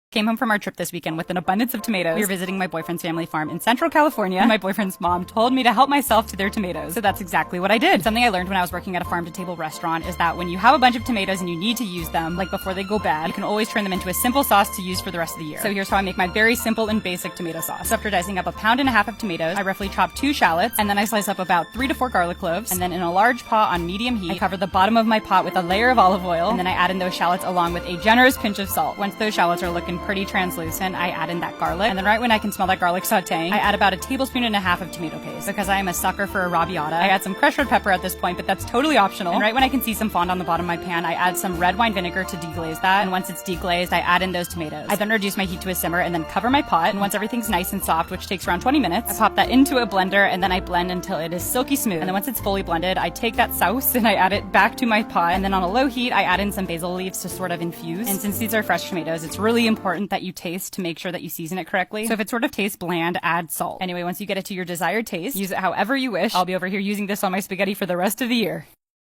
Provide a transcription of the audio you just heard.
Came home from our trip this weekend with an abundance of tomatoes. We were visiting my boyfriend's family farm in Central California, and my boyfriend's mom told me to help myself to their tomatoes. So that's exactly what I did. Something I learned when I was working at a farm-to-table restaurant is that when you have a bunch of tomatoes and you need to use them, like before they go bad, you can always turn them into a simple sauce to use for the rest of the year. So here's how I make my very simple and basic tomato sauce. So after dicing up 1.5 pounds of tomatoes, I roughly chop 2 shallots, and then I slice up about 3 to 4 garlic cloves, and then in a large pot on medium heat, I cover the bottom of my pot with a layer of olive oil, and then I add in those shallots along with a generous pinch of salt. Once those shallots are looking pretty translucent, I add in that garlic, and then right when I can smell that garlic sauteing, I add about 1.5 tablespoons of tomato paste. Because I am a sucker for arrabbiata, I add some crushed red pepper at this point, but that's totally optional. And right when I can see some fond on the bottom of my pan, I add some red wine vinegar to deglaze that, and once it's deglazed, I add in those tomatoes. I then reduce my heat to a simmer and then cover my pot, and once everything's nice and soft, which takes around 20 minutes, I pop that into a blender, and then I blend until it is silky smooth. And then once it's fully blended, I take that sauce and I add it back to my pot, and then on a low heat, I add in some basil leaves to sort of infuse. And since these are fresh tomatoes, it's really important that you taste to make sure that you season it correctly. So if it sort of tastes bland, add salt. Anyway, once you get it to your desired taste, use it however you wish. I'll be over here using this on my spaghetti for the rest of the year.